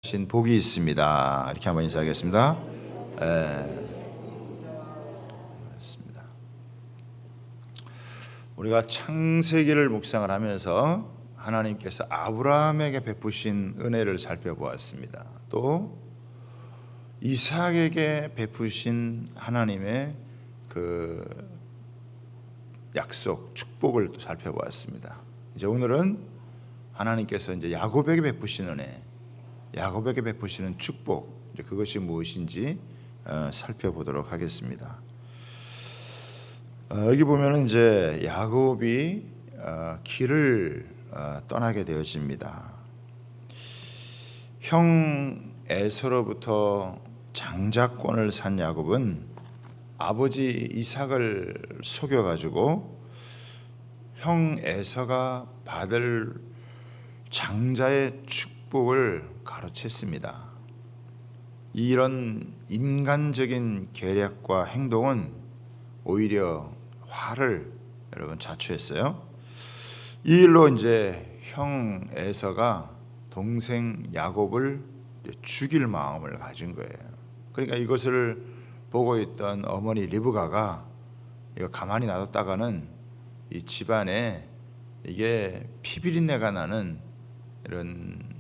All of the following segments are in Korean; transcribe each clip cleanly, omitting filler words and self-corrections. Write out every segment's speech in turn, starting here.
신 복이 있습니다. 이렇게 한번 인사하겠습니다. 맞습니다. 우리가 창세기를 묵상을 하면서 하나님께서 아브라함에게 베푸신 은혜를 살펴보았습니다. 또 이삭에게 베푸신 하나님의 그 약속, 축복을 또 살펴보았습니다. 이제 오늘은 하나님께서 이제 야곱에게 베푸신 은혜, 야곱에게 베푸시는 축복, 이제 그것이 무엇인지 살펴보도록 하겠습니다. 여기 보면은 이제 야곱이 길을 떠나게 되어집니다. 형 에서로부터 장자권을 산 야곱은 아버지 이삭을 속여가지고 형 에서가 받을 장자의 축복을 가로챘습니다. 이런 인간적인 계략과 행동은 오히려 화를 여러분 자초했어요. 이 일로 이제 형 에서가 동생 야곱을 죽일 마음을 가진 거예요. 그러니까 이것을 보고 있던 어머니 리브가가 이거 가만히 놔뒀다가는 이 집안에 이게 피비린내가 나는 이런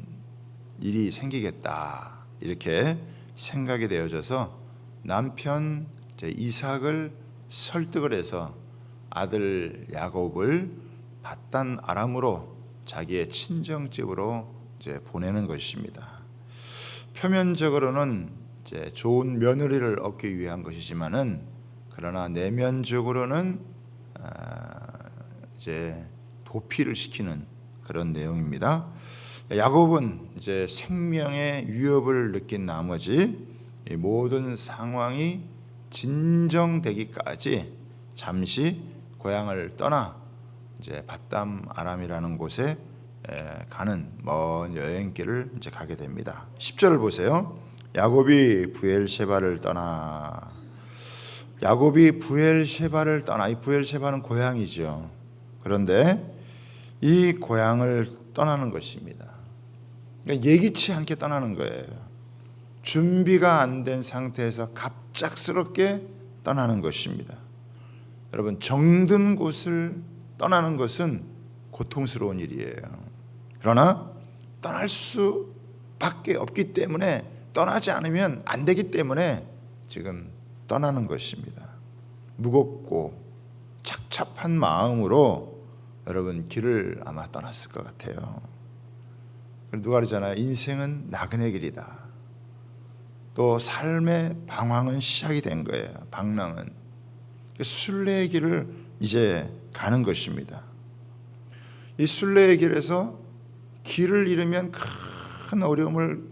일이 생기겠다, 이렇게 생각이 되어져서 남편 이삭을 설득을 해서 아들 야곱을 밧단 아람으로 자기의 친정집으로 이제 보내는 것입니다. 표면적으로는 이제 좋은 며느리를 얻기 위한 것이지만은 그러나 내면적으로는 이제 도피를 시키는 그런 내용입니다. 야곱은 이제 생명의 위협을 느낀 나머지 이 모든 상황이 진정되기까지 잠시 고향을 떠나 이제 밧담 아람이라는 곳에 가는 먼 여행길을 이제 가게 됩니다. 10절을 보세요. 야곱이 부엘셰바를 떠나. 야곱이 부엘셰바를 떠나. 이 부엘셰바는 고향이죠. 그런데 이 고향을 떠나는 것입니다. 그러니까 예기치 않게 떠나는 거예요. 준비가 안 된 상태에서 갑작스럽게 떠나는 것입니다. 여러분, 정든 곳을 떠나는 것은 고통스러운 일이에요. 그러나 떠날 수밖에 없기 때문에, 떠나지 않으면 안 되기 때문에 지금 떠나는 것입니다. 무겁고 착잡한 마음으로 여러분 길을 아마 떠났을 것 같아요. 누가 그러잖아요. 인생은 나그네 길이다. 또 삶의 방황은 시작이 된 거예요. 방랑은 순례의 길을 이제 가는 것입니다. 이 순례의 길에서 길을 잃으면 큰 어려움을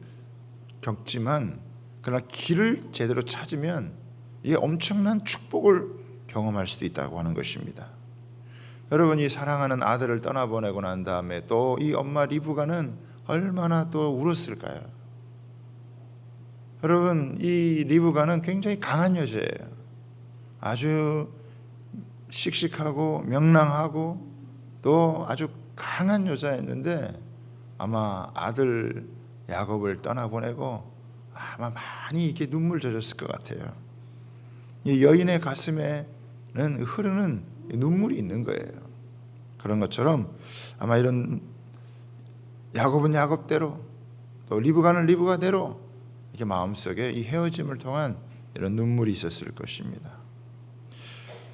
겪지만, 그러나 길을 제대로 찾으면 이게 엄청난 축복을 경험할 수도 있다고 하는 것입니다. 여러분이 사랑하는 아들을 떠나보내고 난 다음에 또 이 엄마 리브가는 얼마나 또 울었을까요? 여러분, 이 리브가는 굉장히 강한 여자예요. 아주 씩씩하고 명랑하고 또 아주 강한 여자였는데 아마 아들 야곱을 떠나보내고 아마 많이 이렇게 눈물 젖었을 것 같아요. 이 여인의 가슴에는 흐르는 눈물이 있는 거예요. 그런 것처럼 아마 이런 야곱은 야곱대로 또 리브가는 리브가대로 이렇게 마음속에 이 헤어짐을 통한 이런 눈물이 있었을 것입니다.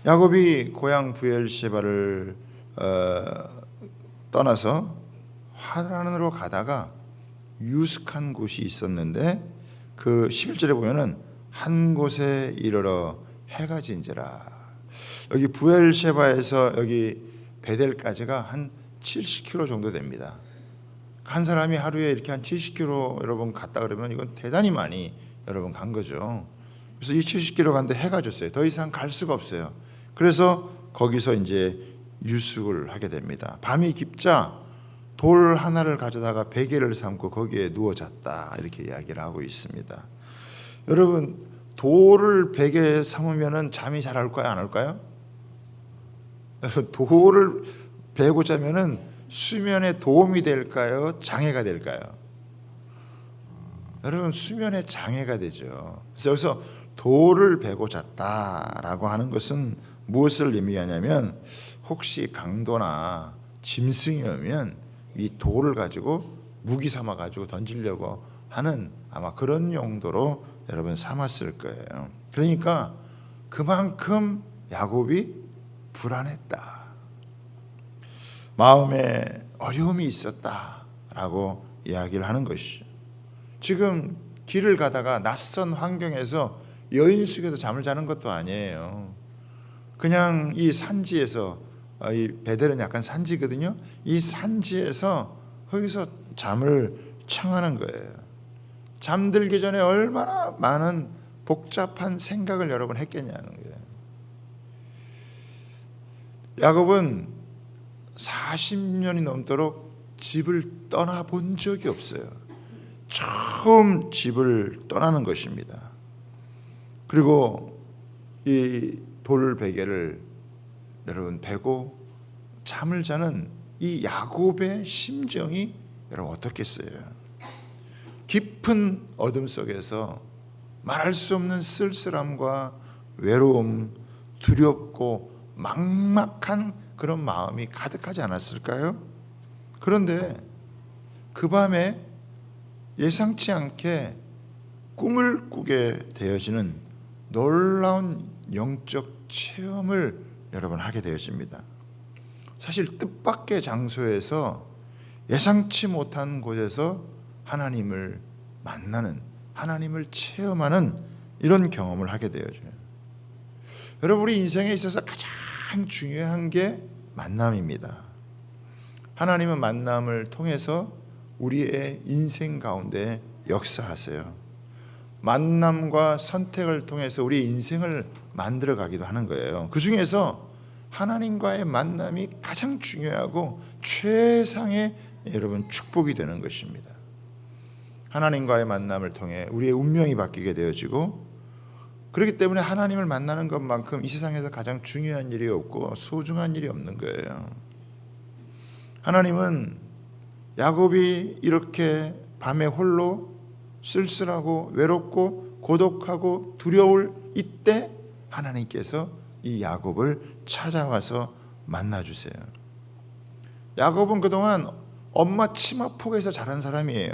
야곱이 고향 부엘셰바를 떠나서 하란으로 가다가 유숙한 곳이 있었는데 그 11절에 보면은 한 곳에 이르러 해가 진지라. 여기 부엘셰바에서 여기 베델까지가 한 70km 정도 됩니다. 한 사람이 하루에 이렇게 한 70km 여러분 갔다 그러면 이건 대단히 많이 여러분 간 거죠. 그래서 이 70km 갔는데 해가 졌어요. 더 이상 갈 수가 없어요. 그래서 거기서 이제 유숙을 하게 됩니다. 밤이 깊자 돌 하나를 가져다가 베개를 삼고 거기에 누워 잤다, 이렇게 이야기를 하고 있습니다. 여러분, 돌을 베개에 삼으면 잠이 잘 올까요, 안 올까요? 돌을 베고 자면은 수면에 도움이 될까요, 장애가 될까요? 여러분 수면에 장애가 되죠. 그래서 여기서 돌을 베고 잤다라고 하는 것은 무엇을 의미하냐면 혹시 강도나 짐승이 오면 이 돌을 가지고 무기 삼아 가지고 던지려고 하는 아마 그런 용도로 여러분 삼았을 거예요. 그러니까 그만큼 야곱이 불안했다. 마음에 어려움이 있었다라고 이야기를 하는 것이죠. 지금 길을 가다가 낯선 환경에서 여인 속에서 잠을 자는 것도 아니에요. 그냥 이 산지에서, 이 베델은 약간 산지거든요. 이 산지에서 거기서 잠을 청하는 거예요. 잠들기 전에 얼마나 많은 복잡한 생각을 여러분 했겠냐는 거예요. 야곱은 40년이 넘도록 집을 떠나본 적이 없어요. 처음 집을 떠나는 것입니다. 그리고 이 돌베개를 여러분 베고 잠을 자는 이 야곱의 심정이 여러분 어떻겠어요? 깊은 어둠 속에서 말할 수 없는 쓸쓸함과 외로움, 두렵고 막막한 그런 마음이 가득하지 않았을까요? 그런데 그 밤에 예상치 않게 꿈을 꾸게 되어지는 놀라운 영적 체험을 여러분 하게 되어집니다. 사실 뜻밖의 장소에서 예상치 못한 곳에서 하나님을 만나는, 하나님을 체험하는 이런 경험을 하게 되어져요. 여러분 우리 인생에 있어서 가장 중요한 게 만남입니다. 하나님은 만남을 통해서 우리의 인생 가운데 역사하세요. 만남과 선택을 통해서 우리 인생을 만들어 가기도 하는 거예요. 그 중에서 하나님과의 만남이 가장 중요하고 최상의 여러분 축복이 되는 것입니다. 하나님과의 만남을 통해 우리의 운명이 바뀌게 되어지고, 그렇기 때문에 하나님을 만나는 것만큼 이 세상에서 가장 중요한 일이 없고 소중한 일이 없는 거예요. 하나님은 야곱이 이렇게 밤에 홀로 쓸쓸하고 외롭고 고독하고 두려울 이때 하나님께서 이 야곱을 찾아와서 만나주세요. 야곱은 그동안 엄마 치마폭에서 자란 사람이에요.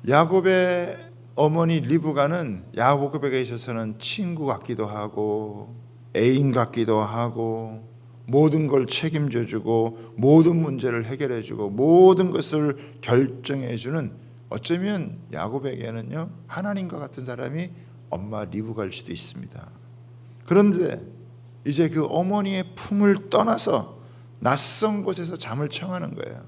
야곱의 어머니 리브가는 야곱에게 있어서는 친구 같기도 하고 애인 같기도 하고 모든 걸 책임져주고 모든 문제를 해결해주고 모든 것을 결정해주는, 어쩌면 야곱에게는요 하나님과 같은 사람이 엄마 리브가일 수도 있습니다. 그런데 이제 그 어머니의 품을 떠나서 낯선 곳에서 잠을 청하는 거예요.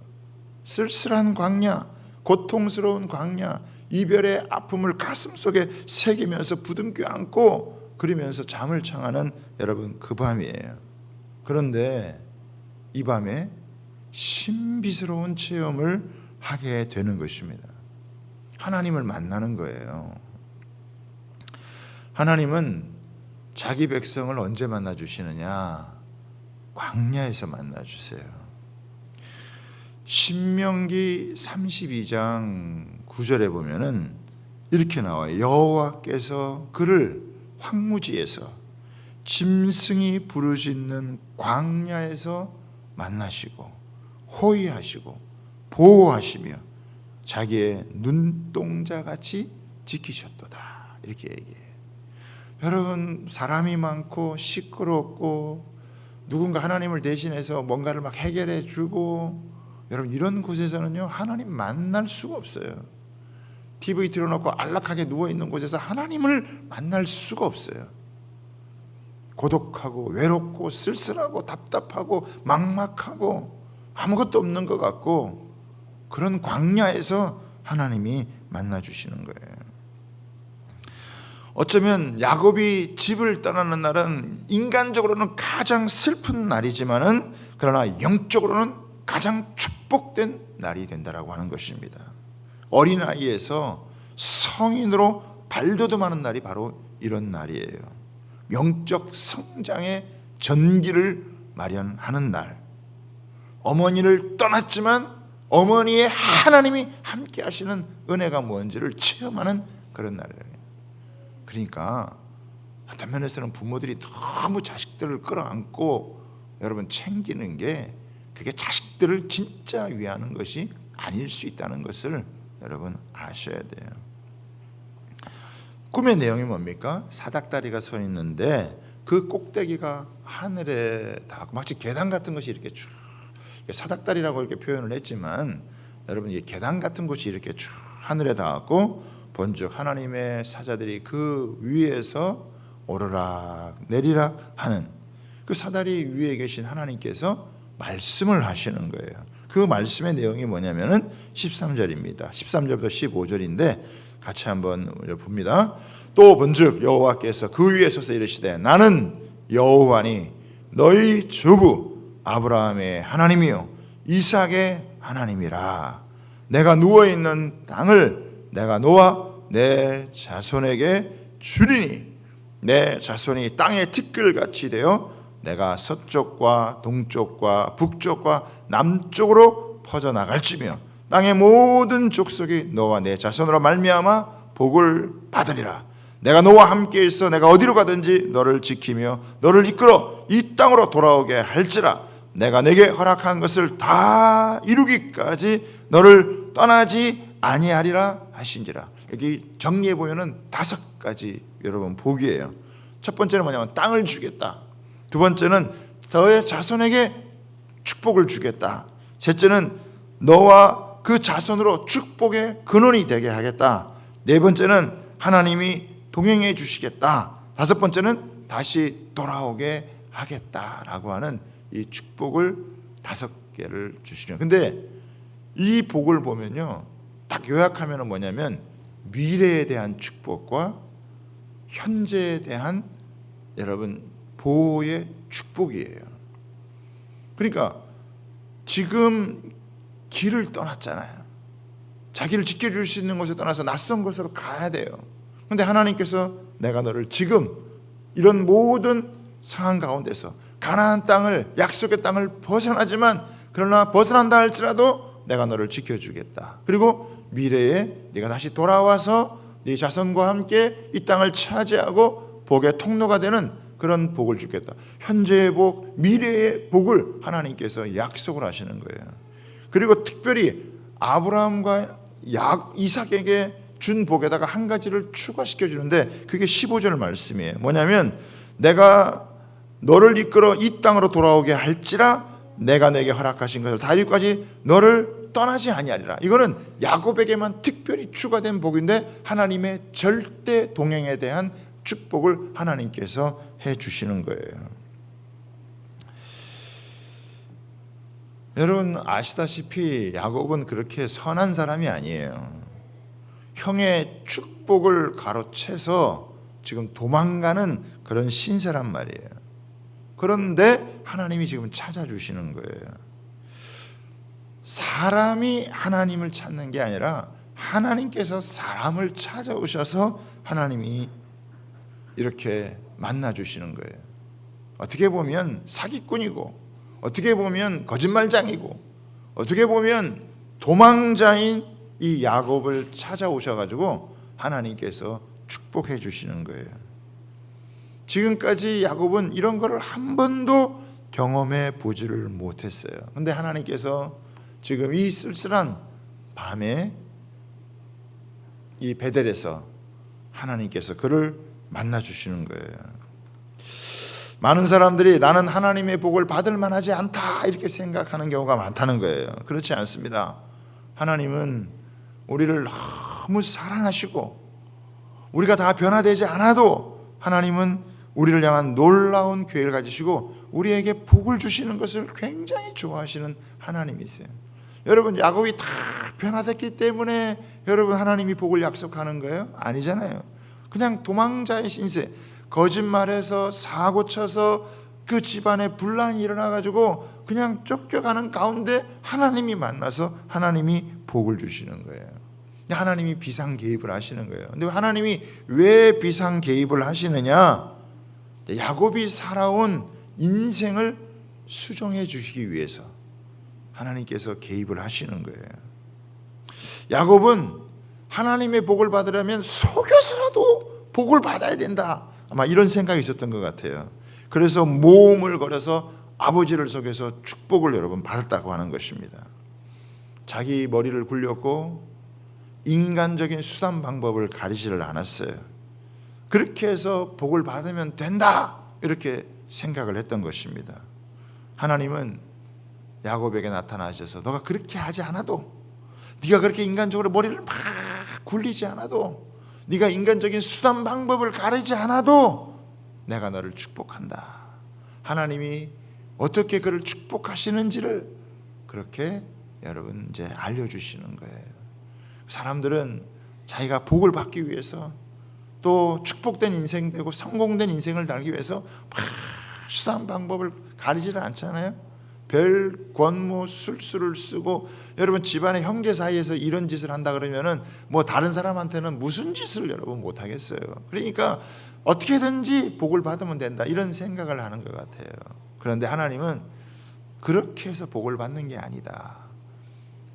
쓸쓸한 광야, 고통스러운 광야, 이별의 아픔을 가슴속에 새기면서 부둥켜 안고 그러면서 잠을 청하는 여러분 그 밤이에요. 그런데 이 밤에 신비스러운 체험을 하게 되는 것입니다. 하나님을 만나는 거예요. 하나님은 자기 백성을 언제 만나 주시느냐? 광야에서 만나 주세요. 신명기 32장 9절에 보면은 이렇게 나와요. 여호와께서 그를 황무지에서 짐승이 부르짖는 광야에서 만나시고 호위하시고 보호하시며 자기의 눈동자같이 지키셨도다. 이렇게 얘기해요. 여러분 사람이 많고 시끄럽고 누군가 하나님을 대신해서 뭔가를 막 해결해 주고, 여러분 이런 곳에서는요 하나님 만날 수가 없어요. TV 틀어놓고 안락하게 누워있는 곳에서 하나님을 만날 수가 없어요. 고독하고 외롭고 쓸쓸하고 답답하고 막막하고 아무것도 없는 것 같고, 그런 광야에서 하나님이 만나주시는 거예요. 어쩌면 야곱이 집을 떠나는 날은 인간적으로는 가장 슬픈 날이지만은 그러나 영적으로는 가장 축복된 날이 된다라고 하는 것입니다. 어린아이에서 성인으로 발돋움하는 날이 바로 이런 날이에요. 영적 성장의 전기를 마련하는 날. 어머니를 떠났지만 어머니의 하나님이 함께 하시는 은혜가 뭔지를 체험하는 그런 날이에요. 그러니까 어떤 면에서는 부모들이 너무 자식들을 끌어안고 여러분 챙기는 게 그게 자식들을 진짜 위하는 것이 아닐 수 있다는 것을 여러분 아셔야 돼요. 꿈의 내용이 뭡니까? 사닥다리가 서 있는데 그 꼭대기가 하늘에 닿고 마치 계단 같은 것이 이렇게 쭉, 사닥다리라고 이렇게 표현을 했지만 여러분 이게 계단 같은 곳이 이렇게 쭉 하늘에 닿았고 본즉 하나님의 사자들이 그 위에서 오르락 내리락 하는 그 사다리 위에 계신 하나님께서 말씀을 하시는 거예요. 그 말씀의 내용이 뭐냐면은 13절입니다. 13절부터 15절인데 같이 한번 봅니다. 또 본즉 여호와께서 그 위에 서서 이르시되 나는 여호와니 너희 주부 아브라함의 하나님이요 이삭의 하나님이라. 내가 누워있는 땅을 내가 놓아 내 자손에게 주리니 내 자손이 땅의 티끌같이 되어 내가 서쪽과 동쪽과 북쪽과 남쪽으로 퍼져나갈지며 땅의 모든 족속이 너와 내 자손으로 말미암아 복을 받으리라. 내가 너와 함께 있어 내가 어디로 가든지 너를 지키며 너를 이끌어 이 땅으로 돌아오게 할지라. 내가 내게 허락한 것을 다 이루기까지 너를 떠나지 아니하리라 하신지라. 여기 정리해 보면은 5가지 여러분 복이에요. 첫 번째는 뭐냐면 땅을 주겠다. 두 번째는 너의 자손에게 축복을 주겠다. 셋째는 너와 그 자손으로 축복의 근원이 되게 하겠다. 네 번째는 하나님이 동행해 주시겠다. 다섯 번째는 다시 돌아오게 하겠다라고 하는 이 축복을 5개를 주시려. 근데 이 복을 보면요, 딱 요약하면 뭐냐면 미래에 대한 축복과 현재에 대한 여러분 보호의 축복이에요. 그러니까 지금 길을 떠났잖아요. 자기를 지켜줄 수 있는 곳에 떠나서 낯선 곳으로 가야 돼요. 그런데 하나님께서 내가 너를 지금 이런 모든 상황 가운데서 가나안 땅을, 약속의 땅을 벗어나지만 그러나 벗어난다 할지라도 내가 너를 지켜주겠다. 그리고 미래에 네가 다시 돌아와서 네 자손과 함께 이 땅을 차지하고 복의 통로가 되는 그런 복을 주겠다. 현재의 복, 미래의 복을 하나님께서 약속을 하시는 거예요. 그리고 특별히 아브라함과 이삭에게 준 복에다가 한 가지를 추가시켜 주는데 그게 15절 말씀이에요. 뭐냐면 내가 너를 이끌어 이 땅으로 돌아오게 할지라 내가 내게 허락하신 것을 다 이루기까지 너를 떠나지 아니하리라. 이거는 야곱에게만 특별히 추가된 복인데 하나님의 절대 동행에 대한 축복을 하나님께서 해 주시는 거예요. 여러분 아시다시피 야곱은 그렇게 선한 사람이 아니에요. 형의 축복을 가로채서 지금 도망가는 그런 신세란 말이에요. 그런데 하나님이 지금 찾아주시는 거예요. 사람이 하나님을 찾는 게 아니라 하나님께서 사람을 찾아오셔서 하나님이 이렇게 만나주시는 거예요. 어떻게 보면 사기꾼이고 어떻게 보면 거짓말장이고 어떻게 보면 도망자인 이 야곱을 찾아오셔가지고 하나님께서 축복해 주시는 거예요. 지금까지 야곱은 이런 거를 한 번도 경험해 보지를 못했어요. 근데 하나님께서 지금 이 쓸쓸한 밤에 이 베델에서 하나님께서 그를 만나 주시는 거예요. 많은 사람들이 나는 하나님의 복을 받을 만하지 않다 이렇게 생각하는 경우가 많다는 거예요. 그렇지 않습니다. 하나님은 우리를 너무 사랑하시고 우리가 다 변화되지 않아도 하나님은 우리를 향한 놀라운 계획을 가지시고 우리에게 복을 주시는 것을 굉장히 좋아하시는 하나님이세요. 여러분 야곱이 다 변화됐기 때문에 여러분 하나님이 복을 약속하는 거예요? 아니잖아요. 그냥 도망자의 신세, 거짓말해서 사고쳐서 그 집안에 분란이 일어나가지고 그냥 쫓겨가는 가운데 하나님이 만나서 하나님이 복을 주시는 거예요. 하나님이 비상 개입을 하시는 거예요. 근데 하나님이 왜 비상 개입을 하시느냐? 야곱이 살아온 인생을 수정해 주시기 위해서, 하나님께서 개입을 하시는 거예요. 야곱은 하나님의 복을 받으려면 속여서라도 복을 받아야 된다, 아마 이런 생각이 있었던 것 같아요. 그래서 모험을 걸어서 아버지를 속여서 축복을 여러분 받았다고 하는 것입니다. 자기 머리를 굴렸고 인간적인 수단 방법을 가리지를 않았어요. 그렇게 해서 복을 받으면 된다, 이렇게 생각을 했던 것입니다. 하나님은 야곱에게 나타나셔서 너가 그렇게 하지 않아도, 네가 그렇게 인간적으로 머리를 막 굴리지 않아도, 네가 인간적인 수단 방법을 가리지 않아도 내가 너를 축복한다. 하나님이 어떻게 그를 축복하시는지를 그렇게 여러분 이제 알려주시는 거예요. 사람들은 자기가 복을 받기 위해서, 또 축복된 인생 되고 성공된 인생을 살기 위해서 막 수단 방법을 가리지를 않잖아요. 별 권모 술수를 쓰고, 여러분 집안의 형제 사이에서 이런 짓을 한다 그러면은 뭐 다른 사람한테는 무슨 짓을 여러분 못 하겠어요. 그러니까 어떻게든지 복을 받으면 된다, 이런 생각을 하는 것 같아요. 그런데 하나님은 그렇게 해서 복을 받는 게 아니다.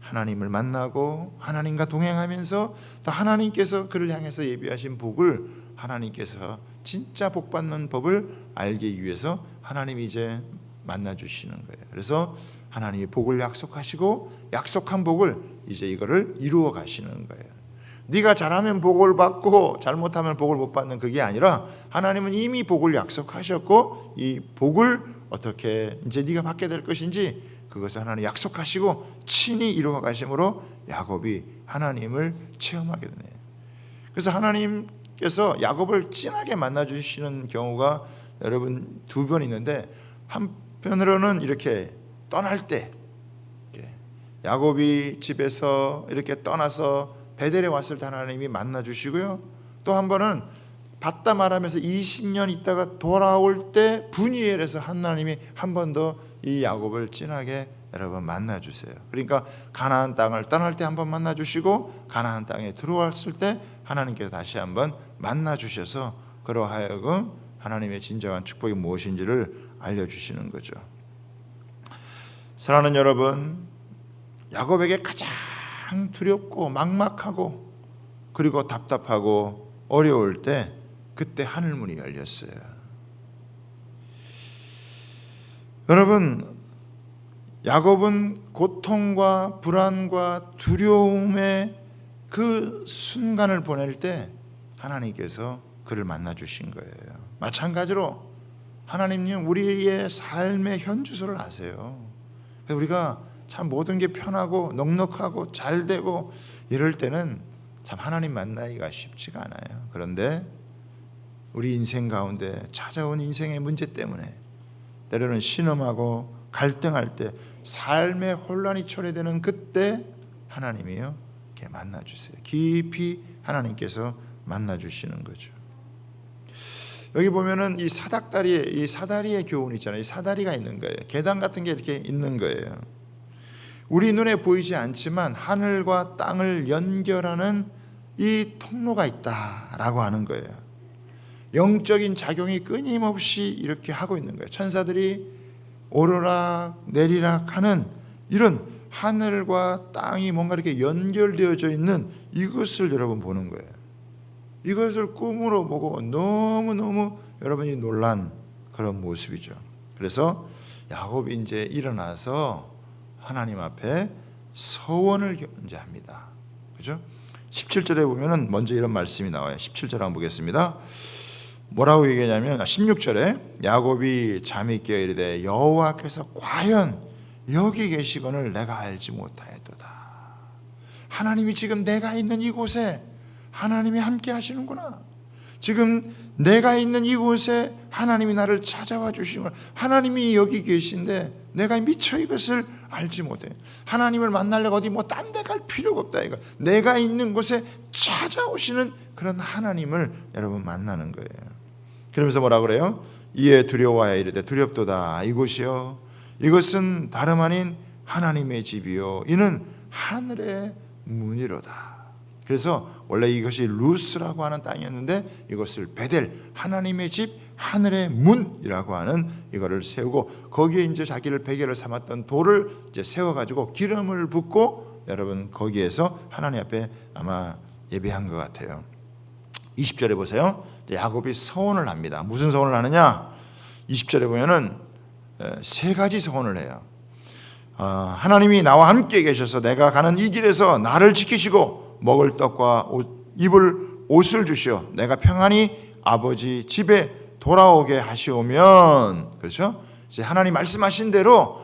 하나님을 만나고 하나님과 동행하면서 또 하나님께서 그를 향해서 예비하신 복을, 하나님께서 진짜 복 받는 법을 알기 위해서 하나님이 이제 만나 주시는 거예요. 그래서 하나님이 복을 약속하시고 약속한 복을 이제 이거를 이루어 가시는 거예요. 네가 잘하면 복을 받고 잘못하면 복을 못 받는 그게 아니라, 하나님은 이미 복을 약속하셨고 이 복을 어떻게 이제 네가 받게 될 것인지 그것을 하나님 약속하시고 친히 이루어 가심으로 야곱이 하나님을 체험하게 되네요. 그래서 하나님께서 야곱을 진하게 만나 주시는 경우가 여러분 두 번 있는데, 한편으로는 이렇게 떠날 때, 야곱이 집에서 이렇게 떠나서 베델에 왔을 때 하나님이 만나 주시고요, 또 한 번은 받다 말하면서 20년 있다가 돌아올 때 분이엘에서 하나님이 한 번 더 이 야곱을 진하게 여러분 만나 주세요. 그러니까 가나안 땅을 떠날 때 한 번 만나 주시고, 가나안 땅에 들어왔을 때 하나님께서 다시 한번 만나 주셔서 그로 하여금 하나님의 진정한 축복이 무엇인지를 알려주시는 거죠. 사랑하는 여러분, 야곱에게 가장 두렵고 막막하고 그리고 답답하고 어려울 때, 그때 하늘문이 열렸어요. 여러분, 야곱은 고통과 불안과 두려움의 그 순간을 보낼 때 하나님께서 그를 만나 주신 거예요. 마찬가지로 하나님은 우리의 삶의 현주소를 아세요. 우리가 참 모든 게 편하고 넉넉하고 잘 되고 이럴 때는 참 하나님 만나기가 쉽지가 않아요. 그런데 우리 인생 가운데 찾아온 인생의 문제 때문에, 때로는 신음하고 갈등할 때, 삶의 혼란이 초래되는 그때 하나님이요 이렇게 만나 주세요. 깊이 하나님께서 만나 주시는 거죠. 여기 보면은 이 사다리의 교훈 있잖아요. 이 사다리가 있는 거예요. 계단 같은 게 이렇게 있는 거예요. 우리 눈에 보이지 않지만 하늘과 땅을 연결하는 이 통로가 있다라고 하는 거예요. 영적인 작용이 끊임없이 이렇게 하고 있는 거예요. 천사들이 오르락 내리락 하는 이런 하늘과 땅이 뭔가 이렇게 연결되어져 있는 이것을 여러분 보는 거예요. 이것을 꿈으로 보고 너무너무 여러분이 놀란 그런 모습이죠. 그래서 야곱이 이제 일어나서 하나님 앞에 서원을 견제합니다. 그죠? 17절에 보면은 먼저 이런 말씀이 나와요. 17절 한번 보겠습니다. 뭐라고 얘기하냐면 16절에 야곱이 잠이 깨어 이르되 여호와께서 과연 여기 계시거늘 내가 알지 못하였도다. 하나님이 지금 내가 있는 이곳에 하나님이 함께 하시는구나. 지금 내가 있는 이곳에 하나님이 나를 찾아와 주시는구나. 하나님이 여기 계신데 내가 미처 이것을 알지 못해. 하나님을 만나려고 어디 뭐 딴 데 갈 필요가 없다. 이거 내가 있는 곳에 찾아오시는 그런 하나님을 여러분 만나는 거예요. 그러면서 뭐라 그래요? 이에 두려워하여 이르되 두렵도다. 이곳이요 이것은 다름 아닌 하나님의 집이요 이는 하늘의 문이로다. 그래서 원래 이것이 루스라고 하는 땅이었는데 이것을 베델, 하나님의 집, 하늘의 문이라고 하는 이거를 세우고 거기에 이제 자기를 베개를 삼았던 돌을 이제 세워가지고 기름을 붓고 여러분 거기에서 하나님 앞에 아마 예배한 것 같아요. 20절에 보세요. 야곱이 서원을 합니다. 무슨 서원을 하느냐? 20절에 보면은 세 가지 서원을 해요. 하나님이 나와 함께 계셔서 내가 가는 이 길에서 나를 지키시고 먹을 떡과 입을 옷을 주시어 내가 평안히 아버지 집에 돌아오게 하시오면, 그렇죠? 이제 하나님이 말씀하신 대로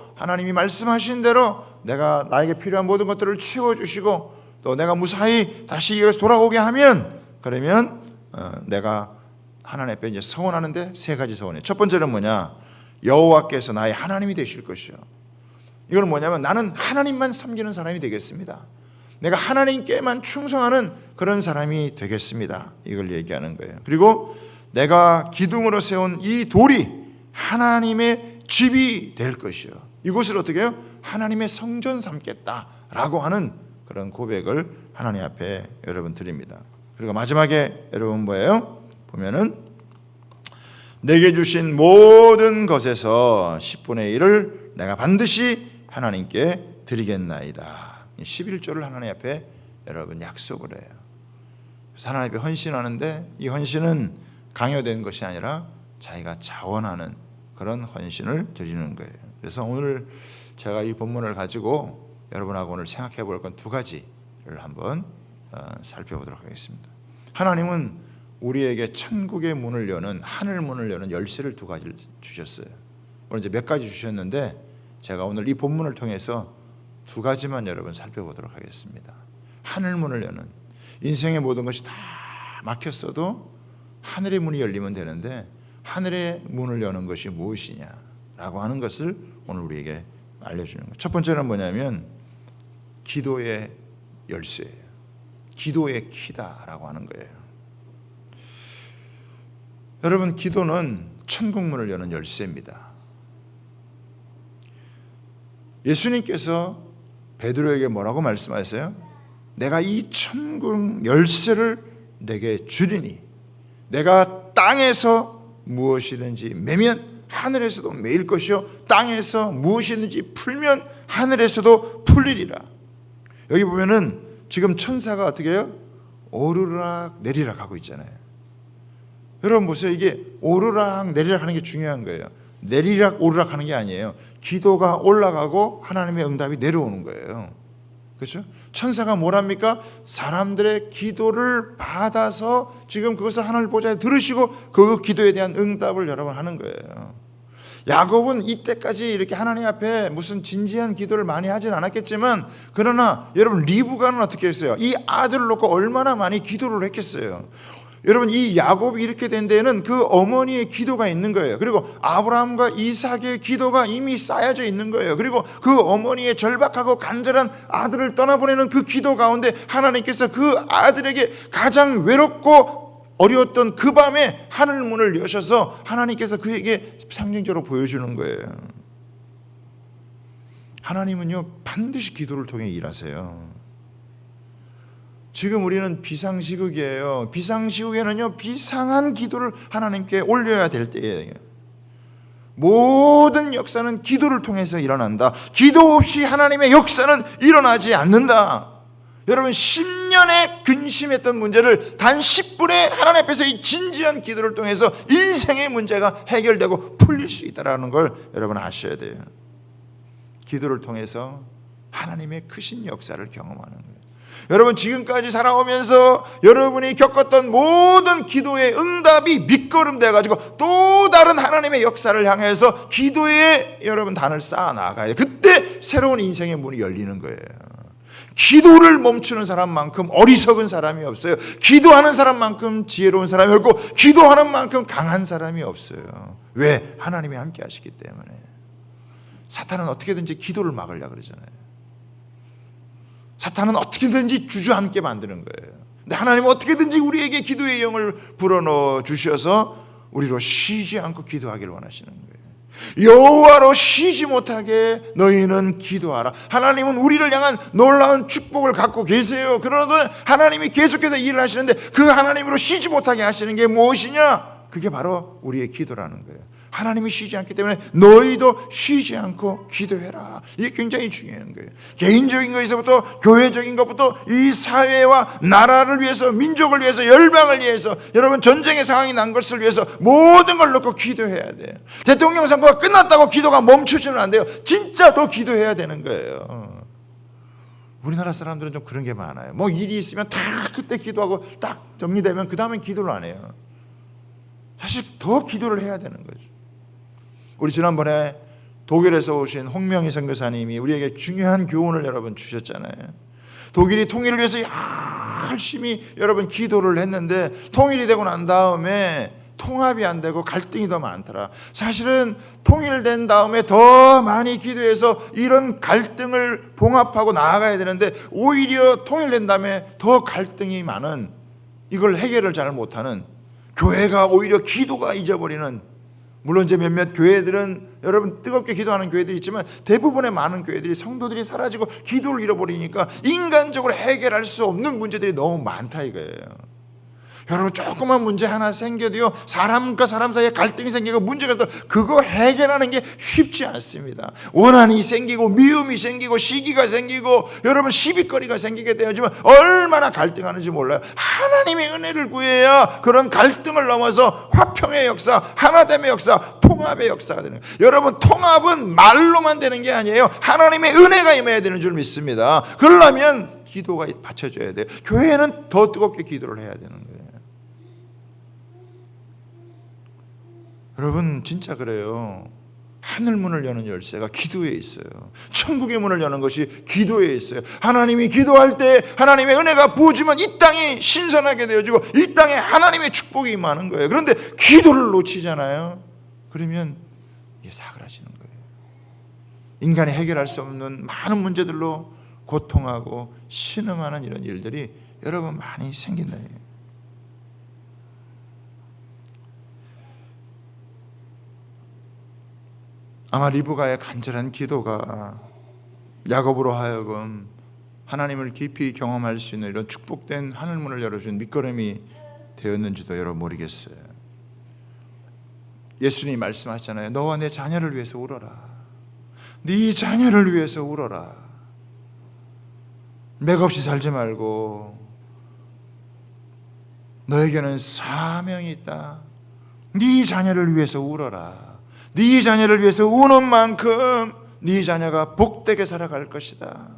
내가 나에게 필요한 모든 것들을 채워주시고 또 내가 무사히 다시 여기서 돌아오게 하면, 그러면 내가 하나님 앞에 이제 서원하는데 세 가지 서원이에요. 첫 번째는 뭐냐? 여호와께서 나의 하나님이 되실 것이요. 이건 뭐냐면 나는 하나님만 섬기는 사람이 되겠습니다. 내가 하나님께만 충성하는 그런 사람이 되겠습니다. 이걸 얘기하는 거예요. 그리고 내가 기둥으로 세운 이 돌이 하나님의 집이 될 것이요. 이곳을 어떻게 해요? 하나님의 성전 삼겠다라고 하는 그런 고백을 하나님 앞에 여러분 드립니다. 그리고 마지막에 여러분 뭐예요? 보면은 내게 주신 모든 것에서 10분의 1을 내가 반드시 하나님께 드리겠나이다. 11조를 하나님 앞에 여러분 약속을 해요. 그래서 하나님 앞에 헌신하는데 이 헌신은 강요된 것이 아니라 자기가 자원하는 그런 헌신을 드리는 거예요. 그래서 오늘 제가 이 본문을 가지고 여러분하고 오늘 생각해 볼 건 두 가지를 한번 살펴보도록 하겠습니다. 하나님은 우리에게 천국의 문을 여는, 하늘 문을 여는 열쇠를 두 가지를 주셨어요. 오늘 이제 몇 가지 주셨는데 제가 오늘 이 본문을 통해서 두 가지만 여러분 살펴보도록 하겠습니다. 하늘 문을 여는, 인생의 모든 것이 다 막혔어도 하늘의 문이 열리면 되는데 하늘의 문을 여는 것이 무엇이냐라고 하는 것을 오늘 우리에게 알려주는 거예요. 첫 번째는 뭐냐면 기도의 열쇠예요. 기도의 키다라고 하는 거예요. 여러분, 기도는 천국 문을 여는 열쇠입니다. 예수님께서 베드로에게 뭐라고 말씀하셨어요? 내가 이 천국 열쇠를 내게 주리니 내가 땅에서 무엇이든지 매면 하늘에서도 매일 것이요 땅에서 무엇이든지 풀면 하늘에서도 풀리리라. 여기 보면은 지금 천사가 어떻게 해요? 오르락 내리락 하고 있잖아요. 여러분 보세요. 이게 오르락 내리락 하는 게 중요한 거예요. 내리락 오르락 하는 게 아니에요. 기도가 올라가고 하나님의 응답이 내려오는 거예요. 그렇죠? 천사가 뭐랍니까? 사람들의 기도를 받아서 지금 그것을 하늘 보좌에 들으시고 그 기도에 대한 응답을 여러분 하는 거예요. 야곱은 이때까지 이렇게 하나님 앞에 무슨 진지한 기도를 많이 하진 않았겠지만, 그러나 여러분 리브가는 어떻게 했어요? 이 아들을 놓고 얼마나 많이 기도를 했겠어요. 여러분, 이 야곱이 이렇게 된 데에는 그 어머니의 기도가 있는 거예요. 그리고 아브라함과 이삭의 기도가 이미 쌓여져 있는 거예요. 그리고 그 어머니의 절박하고 간절한 아들을 떠나보내는 그 기도 가운데 하나님께서 그 아들에게 가장 외롭고 어려웠던 그 밤에 하늘 문을 여셔서 하나님께서 그에게 상징적으로 보여주는 거예요. 하나님은요 반드시 기도를 통해 일하세요. 지금 우리는 비상시국이에요. 비상시국에는요 비상한 기도를 하나님께 올려야 될 때예요. 모든 역사는 기도를 통해서 일어난다. 기도 없이 하나님의 역사는 일어나지 않는다. 여러분 10년에 근심했던 문제를 단 10분에 하나님 앞에서 이 진지한 기도를 통해서 인생의 문제가 해결되고 풀릴 수 있다는 걸 여러분 아셔야 돼요. 기도를 통해서 하나님의 크신 역사를 경험하는 거예요. 여러분 지금까지 살아오면서 여러분이 겪었던 모든 기도의 응답이 밑거름 돼가지고 또 다른 하나님의 역사를 향해서 기도에 여러분 단을 쌓아 나가요. 그때 새로운 인생의 문이 열리는 거예요. 기도를 멈추는 사람만큼 어리석은 사람이 없어요. 기도하는 사람만큼 지혜로운 사람이 없고 기도하는 만큼 강한 사람이 없어요. 왜? 하나님이 함께 하시기 때문에. 사탄은 어떻게든지 기도를 막으려고 그러잖아요. 사탄은 어떻게든지 주저앉게 만드는 거예요. 근데 하나님은 어떻게든지 우리에게 기도의 영을 불어넣어 주셔서 우리로 쉬지 않고 기도하기를 원하시는 거예요. 여호와로 쉬지 못하게 너희는 기도하라. 하나님은 우리를 향한 놀라운 축복을 갖고 계세요. 그러나 하나님이 계속해서 일을 하시는데 그 하나님으로 쉬지 못하게 하시는 게 무엇이냐? 그게 바로 우리의 기도라는 거예요. 하나님이 쉬지 않기 때문에 너희도 쉬지 않고 기도해라. 이게 굉장히 중요한 거예요. 개인적인 것에서부터 교회적인 것부터 이 사회와 나라를 위해서, 민족을 위해서, 열방을 위해서, 여러분 전쟁의 상황이 난 것을 위해서 모든 걸 놓고 기도해야 돼요. 대통령 선거가 끝났다고 기도가 멈추지는 안 돼요. 진짜 더 기도해야 되는 거예요. 우리나라 사람들은 좀 그런 게 많아요. 뭐 일이 있으면 다 그때 기도하고 딱 정리되면 그 다음엔 기도를 안 해요. 사실 더 기도를 해야 되는 거죠. 우리 지난번에 독일에서 오신 홍명희 선교사님이 우리에게 중요한 교훈을 여러분 주셨잖아요. 독일이 통일을 위해서 열심히 여러분 기도를 했는데 통일이 되고 난 다음에 통합이 안 되고 갈등이 더 많더라. 사실은 통일된 다음에 더 많이 기도해서 이런 갈등을 봉합하고 나아가야 되는데 오히려 통일된 다음에 더 갈등이 많은, 이걸 해결을 잘 못하는 교회가 오히려 기도가 잊어버리는, 물론 이제 몇몇 교회들은 여러분 뜨겁게 기도하는 교회들이 있지만 대부분의 많은 교회들이 성도들이 사라지고 기도를 잃어버리니까 인간적으로 해결할 수 없는 문제들이 너무 많다 이거예요. 여러분 조그만 문제 하나 생겨도요, 사람과 사람 사이에 갈등이 생기고 문제가 또 그거 해결하는 게 쉽지 않습니다. 원한이 생기고 미움이 생기고 시기가 생기고 여러분 시비거리가 생기게 되지만 얼마나 갈등하는지 몰라요. 하나님의 은혜를 구해야 그런 갈등을 넘어서 화평의 역사, 하나됨의 역사, 통합의 역사가 되는 거예요. 여러분 통합은 말로만 되는 게 아니에요. 하나님의 은혜가 임해야 되는 줄 믿습니다. 그러려면 기도가 받쳐줘야 돼요. 교회는 더 뜨겁게 기도를 해야 되는 거예요. 여러분 진짜 그래요. 하늘 문을 여는 열쇠가 기도에 있어요. 천국의 문을 여는 것이 기도에 있어요. 하나님이 기도할 때 하나님의 은혜가 부어지면 이 땅이 신선하게 되어지고 이 땅에 하나님의 축복이 임하는 거예요. 그런데 기도를 놓치잖아요. 그러면 이게 사그라지는 거예요. 인간이 해결할 수 없는 많은 문제들로 고통하고 신음하는 이런 일들이 여러분 많이 생긴다. 아마 리브가의 간절한 기도가 야곱으로 하여금 하나님을 깊이 경험할 수 있는 이런 축복된 하늘문을 열어준 밑거름이 되었는지도 여러분 모르겠어요. 예수님이 말씀하셨잖아요. 너와 내 자녀를 위해서 울어라. 네 자녀를 위해서 울어라. 맥없이 살지 말고 너에게는 사명이 있다. 네 자녀를 위해서 울어라. 네 자녀를 위해서 우는 만큼 네 자녀가 복되게 살아갈 것이다.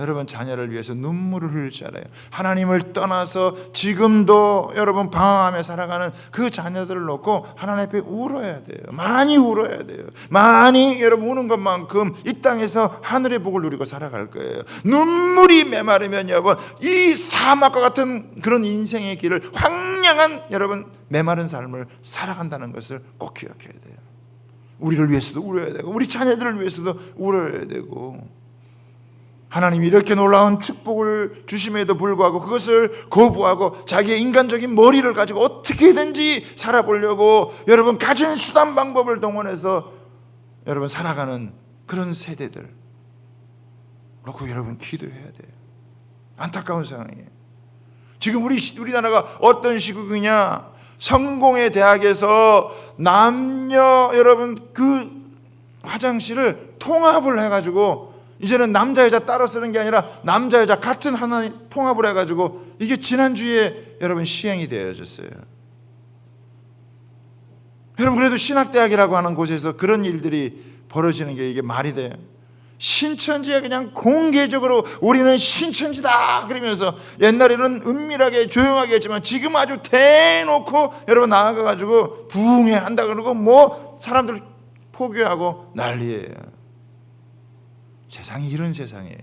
여러분 자녀를 위해서 눈물을 흘릴 줄 알아요. 하나님을 떠나서 지금도 여러분 방황하며 살아가는 그 자녀들을 놓고 하나님 앞에 울어야 돼요. 많이 울어야 돼요. 많이 여러분 우는 것만큼 이 땅에서 하늘의 복을 누리고 살아갈 거예요. 눈물이 메마르면 여러분 이 사막과 같은 그런 인생의 길을 황량한 여러분 메마른 삶을 살아간다는 것을 꼭 기억해야 돼요. 우리를 위해서도 울어야 되고 우리 자녀들을 위해서도 울어야 되고, 하나님이 이렇게 놀라운 축복을 주심에도 불구하고 그것을 거부하고 자기의 인간적인 머리를 가지고 어떻게든지 살아보려고 여러분 가진 수단 방법을 동원해서 여러분 살아가는 그런 세대들 놓고 여러분 기도해야 돼요. 안타까운 상황이에요. 지금 우리나라가 어떤 시국이냐, 성공의 대학에서 남녀 여러분 그 화장실을 통합을 해가지고 이제는 남자 여자 따로 쓰는 게 아니라 남자 여자 같은 하나 통합을 해가지고 이게 지난주에 여러분 시행이 되어졌어요. 여러분 그래도 신학대학이라고 하는 곳에서 그런 일들이 벌어지는 게 이게 말이 돼요? 신천지에 그냥 공개적으로 우리는 신천지다 그러면서 옛날에는 은밀하게 조용하게 했지만 지금 아주 대놓고 여러분 나아가가지고 부흥회 한다 그러고 뭐 사람들 포교하고 난리예요. 세상이 이런 세상이에요.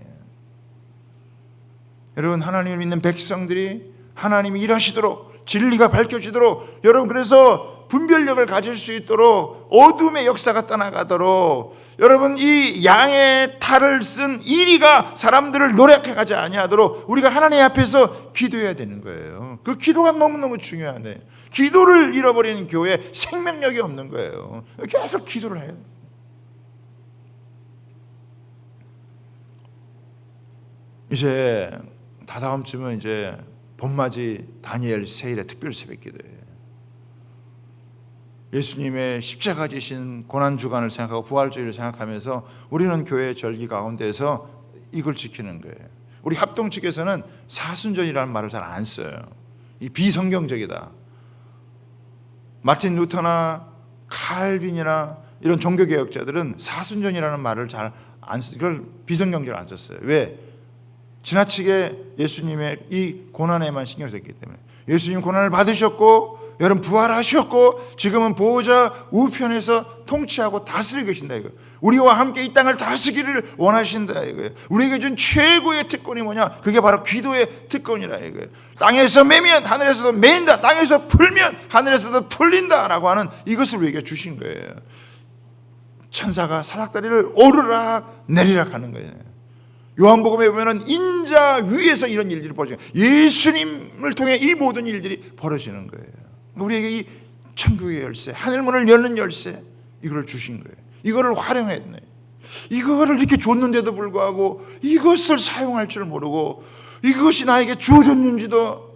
여러분 하나님을 믿는 백성들이 하나님이 일하시도록 진리가 밝혀지도록 여러분 그래서 분별력을 가질 수 있도록 어둠의 역사가 떠나가도록 여러분 이 양의 탈을 쓴 이리가 사람들을 노력해가지 아니하도록 우리가 하나님 앞에서 기도해야 되는 거예요. 그 기도가 너무너무 중요하네. 기도를 잃어버리는 교회 생명력이 없는 거예요. 계속 기도를 해요. 이제 다다음 주면 이제 봄맞이 다니엘 세일의 특별 새벽 기도예요. 예수님의 십자가 지신 고난주간을 생각하고 부활주의를 생각하면서 우리는 교회 절기 가운데서 이걸 지키는 거예요. 우리 합동 측에서는 사순절이라는 말을 잘 안 써요. 이 비성경적이다. 마틴 루터나 칼빈이나 이런 종교개혁자들은 사순절이라는 말을 잘 안 쓰, 이걸 비성경적으로 안 썼어요. 왜? 지나치게 예수님의 이 고난에만 신경 썼기 때문에. 예수님 고난을 받으셨고 여러분 부활하셨고 지금은 보호자 우편에서 통치하고 다스리고 계신다 이거. 우리와 함께 이 땅을 다스리기를 원하신다 이거예요. 우리에게 준 최고의 특권이 뭐냐? 그게 바로 기도의 특권이라 이거예요. 땅에서 매면 하늘에서도 매인다. 땅에서 풀면 하늘에서도 풀린다라고 하는 이것을 우리에게 주신 거예요. 천사가 사닥다리를 오르락 내리락 하는 거예요. 요한복음에 보면은 인자 위에서 이런 일들이 벌어져요. 예수님을 통해 이 모든 일들이 벌어지는 거예요. 우리에게 이 천국의 열쇠, 하늘문을 여는 열쇠 이걸 주신 거예요. 이거를 활용해야 돼. 이거를 이렇게 줬는데도 불구하고 이것을 사용할 줄 모르고 이것이 나에게 주어졌는지도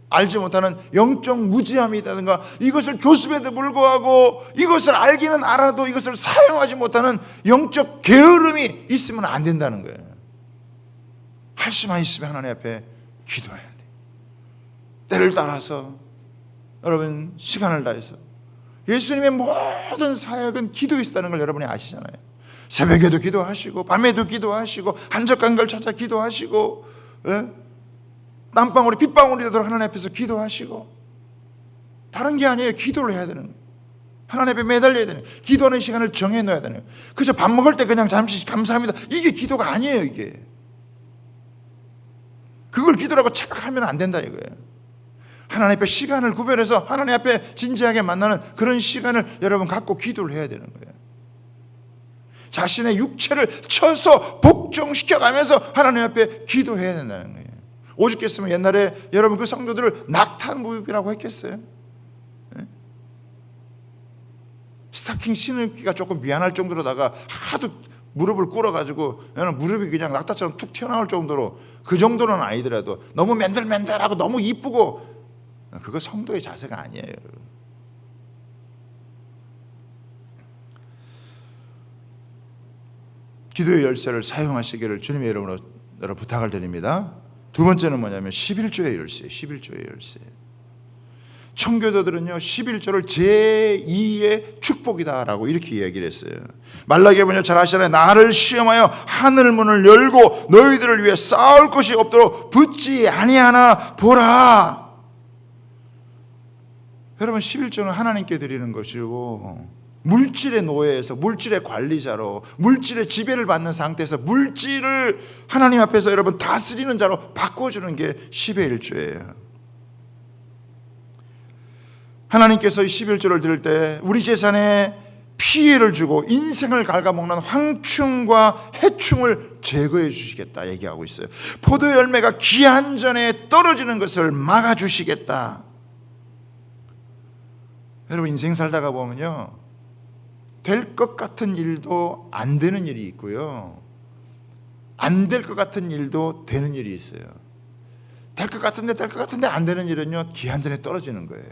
알지 못하는 영적 무지함이라든가 이것을 줬음에도 불구하고 이것을 알기는 알아도 이것을 사용하지 못하는 영적 게으름이 있으면 안 된다는 거예요. 할 수만 있으면 하나님 앞에 기도해야 돼. 때를 따라서 여러분 시간을 다해서 예수님의 모든 사역은 기도에 있다는 걸 여러분이 아시잖아요. 새벽에도 기도하시고 밤에도 기도하시고 한적한 걸 찾아 기도하시고 땀방울이 빗방울이 되도록 하나님 앞에서 기도하시고 다른 게 아니에요. 기도를 해야 되는 거예요. 하나님 앞에 매달려야 되는 거예요. 기도하는 시간을 정해놔야 되는 거예요. 그저 밥 먹을 때 그냥 잠시 감사합니다. 이게 기도가 아니에요. 이게 그걸 기도라고 착각하면 안 된다 이거예요. 하나님 앞에 시간을 구별해서 하나님 앞에 진지하게 만나는 그런 시간을 여러분 갖고 기도를 해야 되는 거예요. 자신의 육체를 쳐서 복종시켜가면서 하나님 앞에 기도해야 된다는 거예요. 오죽했으면 옛날에 여러분 그 성도들을 낙탄무협이라고 했겠어요? 네? 스타킹 신기가 조금 미안할 정도로다가 하도 무릎을 꿇어가지고 무릎이 그냥 낙타처럼 툭 튀어나올 정도로 그 정도는 아니더라도 너무 맨들맨들하고 너무 이쁘고 그거 성도의 자세가 아니에요. 기도의 열쇠를 사용하시기를 주님의 이름으로 여러분 부탁을 드립니다. 두 번째는 뭐냐면 11조의 열쇠. 11조의 열쇠. 청교도들은요 11조를 제2의 축복이다라고 이렇게 이야기를 했어요. 말라기에 보면 잘 아시잖아요. 나를 시험하여 하늘 문을 열고 너희들을 위해 싸울 것이 없도록 붙지 아니하나 보라. 여러분 11조는 하나님께 드리는 것이고 물질의 노예에서 물질의 관리자로 물질의 지배를 받는 상태에서 물질을 하나님 앞에서 여러분 다스리는 자로 바꿔주는 게 10의 1조예요. 하나님께서 이 11조를 드릴 때 우리 재산에 피해를 주고 인생을 갉아먹는 황충과 해충을 제거해 주시겠다 얘기하고 있어요. 포도 열매가 기한 전에 떨어지는 것을 막아주시겠다. 여러분 인생 살다가 보면요 될 것 같은 일도 안 되는 일이 있고요 안 될 것 같은 일도 되는 일이 있어요. 될 것 같은데 안 되는 일은요 기한 전에 떨어지는 거예요.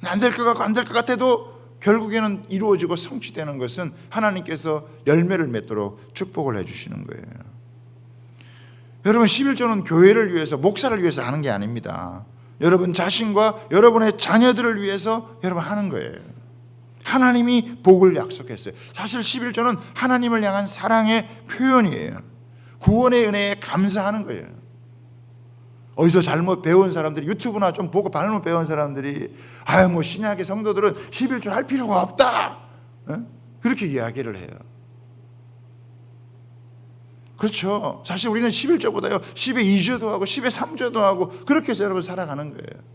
안 될 것 같고 안 될 것 같아도 결국에는 이루어지고 성취되는 것은 하나님께서 열매를 맺도록 축복을 해주시는 거예요. 여러분 11조는 교회를 위해서 목사를 위해서 하는 게 아닙니다. 여러분 자신과 여러분의 자녀들을 위해서 여러분 하는 거예요. 하나님이 복을 약속했어요. 사실 11조는 하나님을 향한 사랑의 표현이에요. 구원의 은혜에 감사하는 거예요. 어디서 잘못 배운 사람들이 유튜브나 좀 보고 잘못 배운 사람들이 뭐 신약의 성도들은 11조 할 필요가 없다 그렇게 이야기를 해요. 그렇죠. 사실 우리는 11조보다요 10의 2조도 하고 10의 3조도 하고 그렇게 해서 여러분 살아가는 거예요.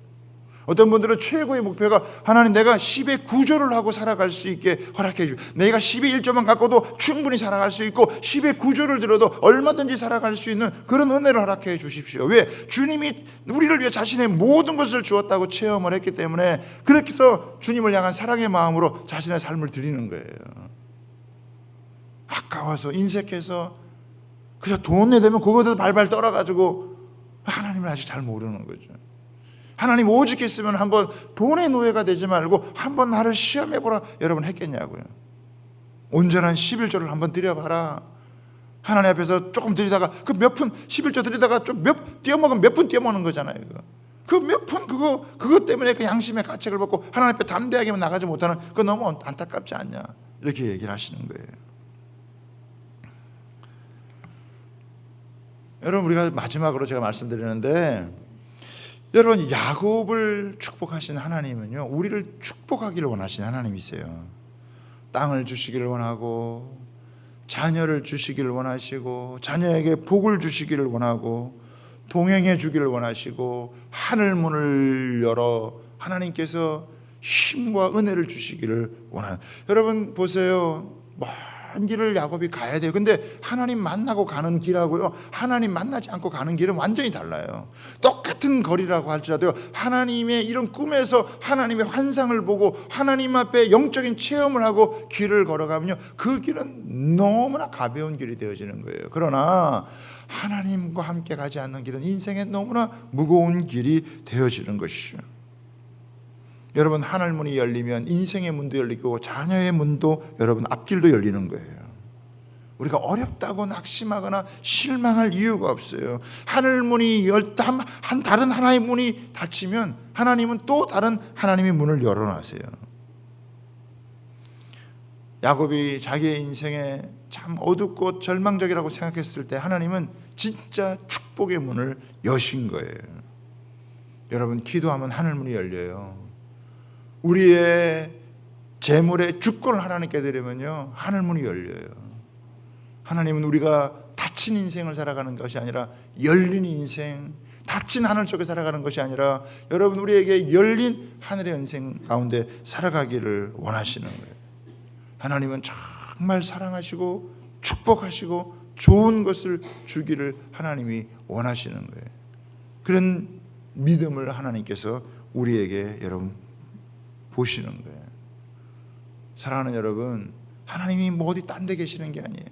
어떤 분들은 최고의 목표가 하나님 내가 10의 9조를 하고 살아갈 수 있게 허락해 주고 내가 10의 1조만 갖고도 충분히 살아갈 수 있고 10의 9조를 들어도 얼마든지 살아갈 수 있는 그런 은혜를 허락해 주십시오. 왜? 주님이 우리를 위해 자신의 모든 것을 주었다고 체험을 했기 때문에 그렇게 해서 주님을 향한 사랑의 마음으로 자신의 삶을 드리는 거예요. 아까워서 인색해서 그냥 돈 내되면 그거도 발발 떨어가지고 하나님을 아직 잘 모르는 거죠. 하나님 오죽 했으면 한번 돈의 노예가 되지 말고 한번 나를 시험해보라 여러분 했겠냐고요. 온전한 11조를 한번 드려봐라. 하나님 앞에서 조금 드리다가 그 몇 푼 11조 드리다가 좀 띄어먹으면 몇 푼 띄어먹는 거잖아요. 그 몇 푼 그것 때문에 그 양심의 가책을 받고 하나님 앞에 담대하게 나가지 못하는 그거 너무 안타깝지 않냐 이렇게 얘기를 하시는 거예요. 여러분 우리가 마지막으로 제가 말씀드리는데 여러분 야곱을 축복하신 하나님은요 우리를 축복하기를 원하신 하나님이세요. 땅을 주시기를 원하고 자녀를 주시기를 원하시고 자녀에게 복을 주시기를 원하고 동행해 주기를 원하시고 하늘 문을 열어 하나님께서 힘과 은혜를 주시기를 원하는 여러분 보세요. 먼 길을 야곱이 가야 돼요. 근데 하나님 만나고 가는 길하고요 하나님 만나지 않고 가는 길은 완전히 달라요. 똑같은 거리라고 할지라도요 하나님의 이런 꿈에서 하나님의 환상을 보고 하나님 앞에 영적인 체험을 하고 길을 걸어가면요 그 길은 너무나 가벼운 길이 되어지는 거예요. 그러나 하나님과 함께 가지 않는 길은 인생에 너무나 무거운 길이 되어지는 것이죠. 여러분 하늘 문이 열리면 인생의 문도 열리고 자녀의 문도 여러분 앞길도 열리는 거예요. 우리가 어렵다고 낙심하거나 실망할 이유가 없어요. 하늘 문이 다른 하나의 문이 닫히면 하나님은 또 다른 하나님의 문을 열어놔세요. 야곱이 자기의 인생에 참 어둡고 절망적이라고 생각했을 때 하나님은 진짜 축복의 문을 여신 거예요. 여러분 기도하면 하늘 문이 열려요. 우리의 재물의 주권을 하나님께 드리면요 하늘 문이 열려요. 하나님은 우리가 닫힌 인생을 살아가는 것이 아니라 열린 인생, 닫힌 하늘 속에 살아가는 것이 아니라 여러분 우리에게 열린 하늘의 인생 가운데 살아가기를 원하시는 거예요. 하나님은 정말 사랑하시고 축복하시고 좋은 것을 주기를 하나님이 원하시는 거예요. 그런 믿음을 하나님께서 우리에게 여러분 보시는 거예요. 사랑하는 여러분 하나님이 뭐 어디 딴 데 계시는 게 아니에요.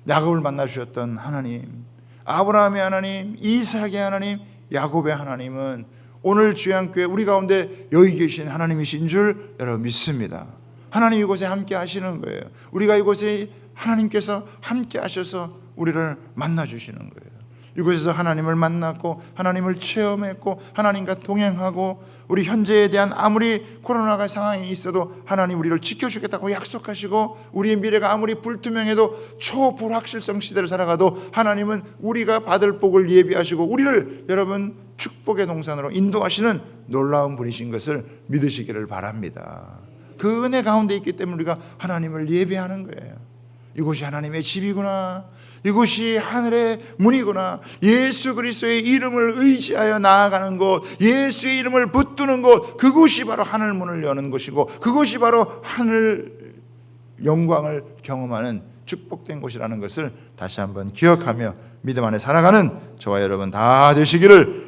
야곱을 만나 주셨던 하나님, 아브라함의 하나님, 이삭의 하나님, 야곱의 하나님은 오늘 주양교회 우리 가운데 여기 계신 하나님이신 줄 여러분 믿습니다. 하나님 이곳에 함께 하시는 거예요. 우리가 이곳에 하나님께서 함께 하셔서 우리를 만나 주시는 거예요. 이곳에서 하나님을 만났고 하나님을 체험했고 하나님과 동행하고 우리 현재에 대한 아무리 코로나가 상황이 있어도 하나님 우리를 지켜주겠다고 약속하시고 우리의 미래가 아무리 불투명해도 초불확실성 시대를 살아가도 하나님은 우리가 받을 복을 예비하시고 우리를 여러분 축복의 동산으로 인도하시는 놀라운 분이신 것을 믿으시기를 바랍니다. 그 은혜 가운데 있기 때문에 우리가 하나님을 예배하는 거예요. 이곳이 하나님의 집이구나, 이곳이 하늘의 문이구나, 예수 그리스도의 이름을 의지하여 나아가는 곳, 예수의 이름을 붙드는 곳, 그곳이 바로 하늘 문을 여는 곳이고 그곳이 바로 하늘 영광을 경험하는 축복된 곳이라는 것을 다시 한번 기억하며 믿음 안에 살아가는 저와 여러분 다 되시기를